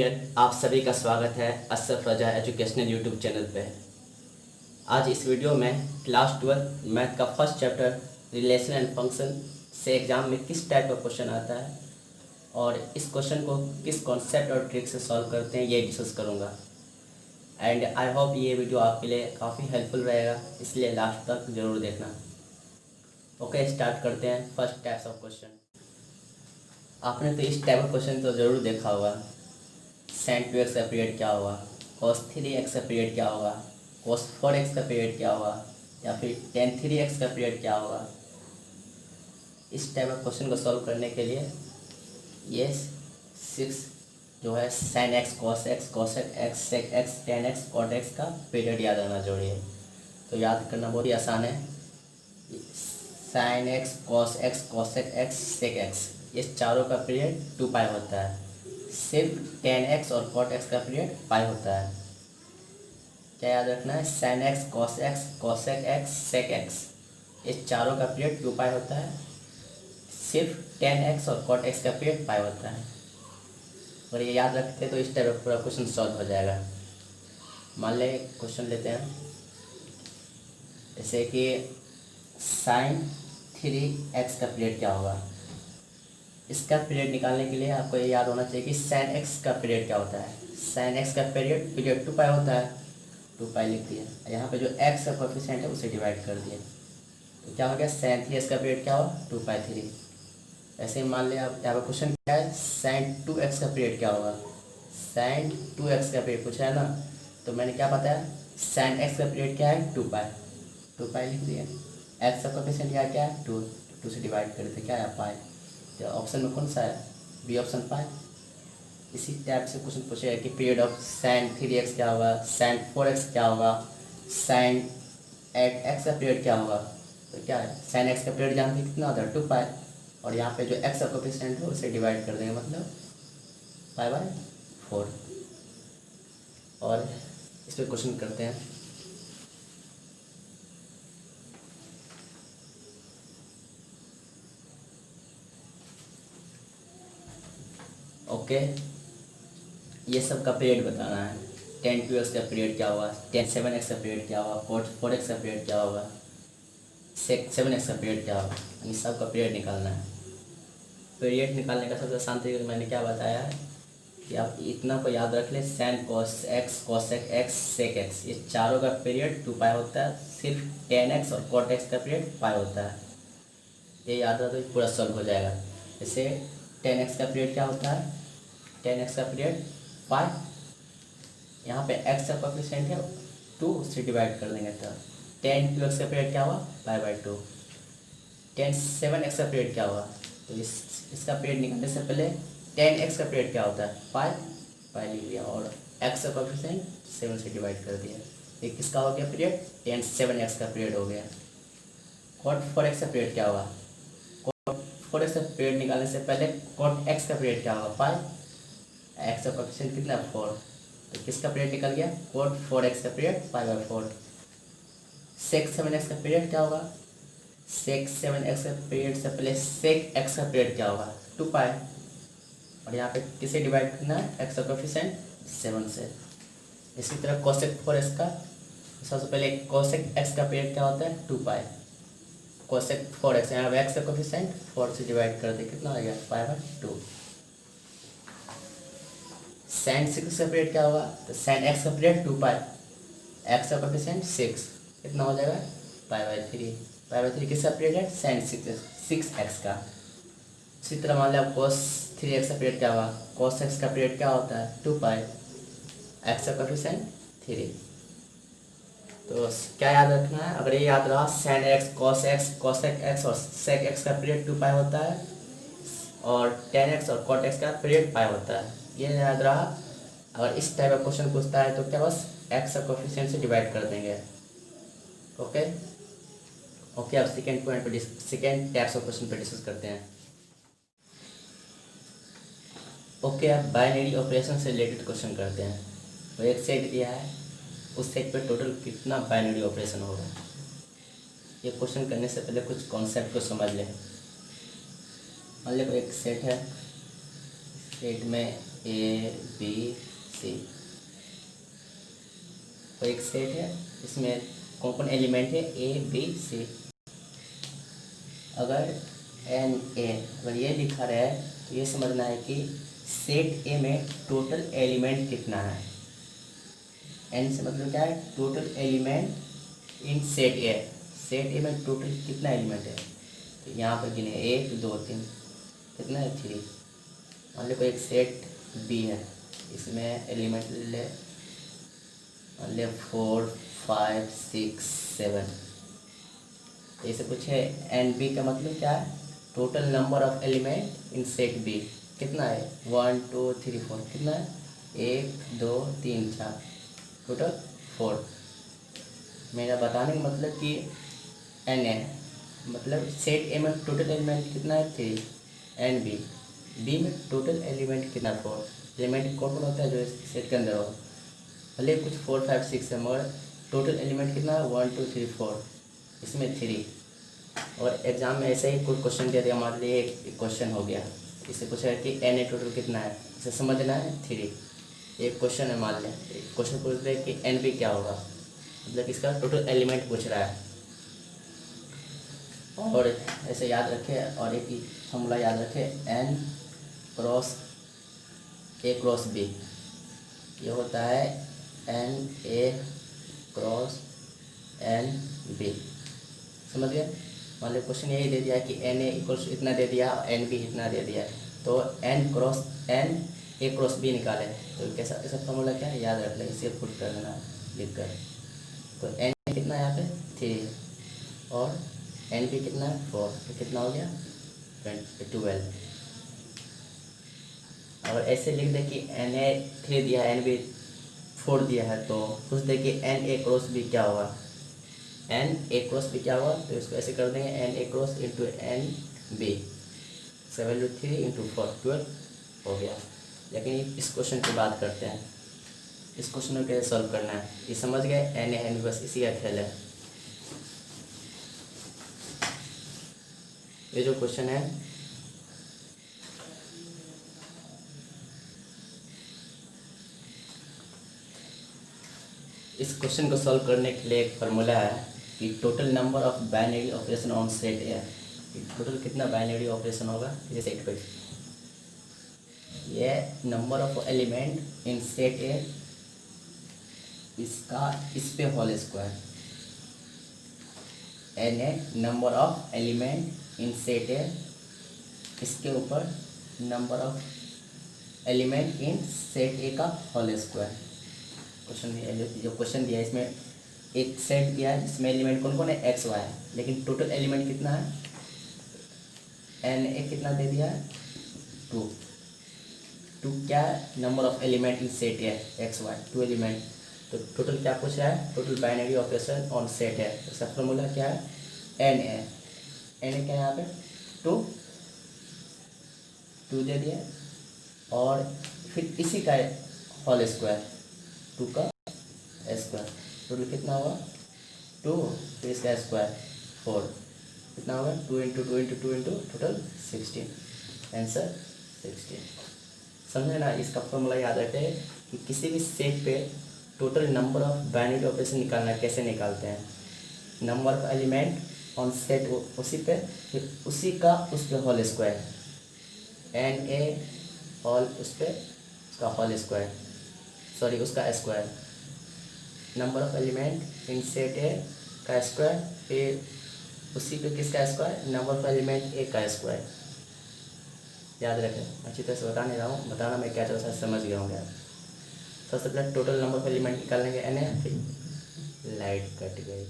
Dear, आप सभी का स्वागत है अशरफ रजा एजुकेशनल यूट्यूब चैनल पे। आज इस वीडियो में क्लास 12 मैथ का first chapter relation and function से एग्ज़ाम में किस टाइप का क्वेश्चन आता है और इस क्वेश्चन को किस कॉन्सेप्ट और ट्रिक से सॉल्व करते हैं ये डिस्कस करूँगा। एंड आई होप ये वीडियो आपके लिए काफ़ी हेल्पफुल रहेगा, इसलिए लास्ट तक ज़रूर देखना। ओके, स्टार्ट करते हैं फर्स्ट टाइप्स ऑफ क्वेश्चन। आपने तो इस टाइप का क्वेश्चन तो ज़रूर देखा होगा। sin 2x का पीरियड क्या होगा, cos 3x का पीरियड क्या होगा, cos 4x का पीरियड क्या होगा, या फिर tan 3x का पीरियड क्या होगा। इस टाइप का क्वेश्चन को सॉल्व करने के लिए ये 6 जो है sin x cos x cosec x sec x tan x cot x का पीरियड याद रहना जरूरी है। तो याद करना बहुत ही आसान है। sin x cos x cosec x sec x ये चारों का पीरियड 2 पाई होता है। सिर्फ tan x और cot x का पीरियड पाई होता है। क्या याद रखना है? sin x cos x cosec x sec x ये चारों का पीरियड 2 पाई होता है। सिर्फ tan x और cot x का पीरियड पाई होता है। और ये याद रखते हैं तो इस टाइप का पूरा क्वेश्चन सॉल्व हो जाएगा। मान ले क्वेश्चन लेते हैं, जैसे कि sin 3x का पीरियड क्या होगा। इसका पीरियड निकालने के लिए आपको ये याद होना चाहिए कि sin x का पीरियड क्या होता है। sin x का पीरियड 2 पाई होता है, 2 पाई लिख दिया। यहाँ पे जो x का कोएफिशिएंट है उसे डिवाइड कर दिए, तो क्या हो गया sin 3x का पीरियड क्या होगा 2 पाई 3। ऐसे ही मान लिया आप, यहाँ पे क्वेश्चन क्या है sin 2x का पीरियड क्या होगा। sin 2x का पीरियड पूछा है ना, तो मैंने क्या बताया sin x का पीरियड क्या है 2 पाई, 2 पाई लिख दिया। x का कोएफिशिएंट क्या है 2, 2 से डिवाइड कर देते क्या है पाई। तो ऑप्शन में कौन सा है, बी ऑप्शन पाई। इसी टाइप से क्वेश्चन पूछेगा कि पीरियड ऑफ sin 3x क्या होगा, sin 4x क्या होगा, sin 8x का पीरियड क्या होगा। तो क्या है sin x का पीरियड जानते हैं कितना होता है 2 पाई, और यहाँ पे जो x का कोएफिशिएंट है उसे डिवाइड कर देंगे, मतलब पाई बाय 4। और इस पर क्वेश्चन करते हैं। ओके, ये सब का पीरियड बताना है। tan 2x का पीरियड क्या होगा, tan 7x का पीरियड क्या होगा, cot 4x का पीरियड क्या होगा, sec 7x का पीरियड क्या होगा। इन सब का पीरियड निकालना है। पीरियड निकालने का सबसे आसान तरीका मैंने क्या बताया है कि आप इतना को याद रख ले, sin cos x cosec x sec x ये चारों का पीरियड 2 पाई होता है। सिर्फ tan x और cot x का पीरियड पाई होता है। ये याद रखो तो पूरा सॉल्व हो जाएगा। जैसे tan x का पीरियड क्या होता है, tan x का पीरियड पाई, यहाँ पे x का कोएफिशिएंट है 2 से डिवाइड कर देंगे, तो tan 2x का पीरियड क्या हुआ पाई बाय 2। tan 7x का पीरियड क्या हुआ, तो इसका पीरियड निकालने से पहले tan x का पीरियड क्या होता है पाई, पाई लिख दिया, और x का कोएफिशिएंट 7 से डिवाइड कर दिया। ये किसका हो गया पीरियड, tan 7x का पीरियड हो गया। cot 4x का पीरियड क्या होगा, cot 4x का पीरियड निकालने से पहले cot x का पीरियड क्या होगा पाई, x का कोएफिशिएंट कितना है 4, तो किसका पीरियड निकल गया cot 4x का period pi by 4। sec 7x का पीरियड क्या होगा, sec 7x का पीरियड से पहले sec x का पीरियड क्या होगा 2 पाई, और यहाँ पे किसे डिवाइड करना है x का कोएफिशिएंट 7 से। इसी तरह cosec 4x का, सबसे पहले cosec x का पीरियड क्या होता है 2 पाई, cosec 4x यहाँ पे x का कोएफिशिएंट 4 से डिवाइड कर दे, कितना आ गया पाई बाय 2। sin 6 का पीरियड क्या होगा, तो sin x का पीरियड 2 पाई, x का कोएफिशिएंट 6, कितना हो जाएगा पाई बाय 3। पाई बाय 3 किसका पीरियड है sin 6x का। इसी तरह मान लिया cos 3x का पीरियड क्या होगा, cos x का पीरियड क्या होता है 2 पाई, x का कोएफिशिएंट 3। तो क्या याद रखना है, अगर ये याद रहा sin x cos x cosec x और sec x का पीरियड 2 पाई होता है, और tan x और cot x का पीरियड पाई होता है, ये याद रहा। अगर इस टाइप का क्वेश्चन पूछता है तो क्या बस x का कोएफिशिएंट से डिवाइड कर देंगे। ओके ओके, अब सेकेंड पॉइंट पे सेकेंड टाइप्स ऑफ क्वेश्चन पे डिस्कस करते हैं। ओके, अब बाइनरी ऑपरेशन से रिलेटेड क्वेश्चन करते हैं। तो एक सेट दिया है, उस सेट पे टोटल कितना बाइनरी ऑपरेशन होगा। ये क्वेश्चन करने से पहले कुछ कॉन्सेप्ट को समझ लें। मान लो एक सेट है, सेट में ए बी सी, तो एक सेट है, इसमें कौन कौन एलिमेंट है, ए बी सी। अगर एन ए अगर ये लिखा रहा है तो ये समझना है कि सेट ए में टोटल एलिमेंट कितना है। एन से मतलब क्या है, total element in set A. Set ए में टोटल कितना एलिमेंट है, तो यहाँ पर गिने 1 2 3, कितना है 3। मान लो कोई एक सेट बी है, इसमें एलिमेंट ले मान लिया 4 5 6 7। तो इसे पूछे एन बी का मतलब क्या है, total number of element in set B कितना है, 1 2 3 4, कितना है 1 2 3 4, टोटल 4। मेरा बताने का मतलब कि एन ए मतलब सेट ए में टोटल एलिमेंट कितना है 3, एन बी बी में टोटल एलिमेंट कितना 4। एलिमेंट कौन कौन होता है जो इस सेट के अंदर हो, भले कुछ 4 5 6 है मगर टोटल एलिमेंट कितना है 1 2 3 4, इसमें 3। और एग्ज़ाम में ऐसे ही कोई क्वेश्चन दे दिया, हमारे लिए एक क्वेश्चन हो गया, इससे पूछा है कि एन ए टोटल कितना है, इसे समझना है 3। एक क्वेश्चन है, मान लें क्वेश्चन पूछ रहे कि एन बी क्या होगा, मतलब इसका टोटल एलिमेंट पूछ रहा है। और ऐसे याद रखें, और एक ही फॉर्मूला याद रखें, n cross A cross B, ये होता है n A cross n B. समझ गए। मान लो क्वेश्चन यही दे दिया कि एन ए इक्वल्स इतना दे दिया, एन बी इतना दे दिया, तो n cross n A cross B निकाले, तो कैसा कैसा फॉर्मूला क्या है याद रख लें, इसे पुट कर देना लिख कर। तो एन कितना है यहाँ पे 3 और एन बी कितना है 4, तो कितना हो गया 12। और ऐसे लिख दे कि एन ए 3 दिया है, एन बी 4 दिया है, तो पूछ दे कि एन ए क्रॉस बी क्या होगा, एन ए क्रॉस बी क्या हुआ, तो इसको ऐसे कर देंगे n A cross into n B, 7 3 into 4 12 हो गया। लेकिन इस क्वेश्चन की बात करते हैं, इस क्वेश्चन को कैसे सॉल्व करना है, ये समझ गए, एन ए एन बी बस इसी का खेल है। ये जो क्वेश्चन है इस क्वेश्चन को सॉल्व करने के लिए एक फार्मूला है कि total number of binary operation on set A, total कितना बाइनरी ऑपरेशन होगा इस सेट पे, ये number of element in set A, इसका इस पे whole square, n A number of element in set A, इसके ऊपर number of element in set A का होल स्क्वायर। क्वेश्चन दिया जो क्वेश्चन दिया है इसमें एक सेट दिया है जिसमें एलिमेंट कौन कौन है एक्स वाई, लेकिन टोटल एलिमेंट कितना है, एन ए कितना दे दिया है 2। क्या है number of element in set है एक्स वाई 2 एलिमेंट, तो टोटल क्या पूछ रहा है, total binary operation on set है, इसका फॉर्मूला क्या है एन ए, एन ए क्या है यहाँ पे 2 दे दिया, और फिर इसी का होल स्क्वायर 2 का स्क्वायर, टोटल कितना होगा 2, फिर इसका स्क्वायर 4, कितना होगा 2 into 2 into 2 into total 16, answer 16। समझे ना। इसका फॉर्मूला याद रखें कि किसी भी सेट पे total number of binary operation निकालना कैसे निकालते हैं, number of element on set उसी पे, फिर उसी का उस पर whole square, n A whole उस पर उसका होल स्क्वायर, सॉरी उसका square, number of element in set A का स्क्वायर, फिर उसी पे किसका square, number of element A का स्क्वायर। याद रखें, अच्छी तरह से बता नहीं रहा हूँ, बताना मैं क्या चल समझ गया होंगे आप। सबसे पहले टोटल नंबर ऑफ एलिमेंट निकालेंगे एन ए, फिर लाइट कट गई।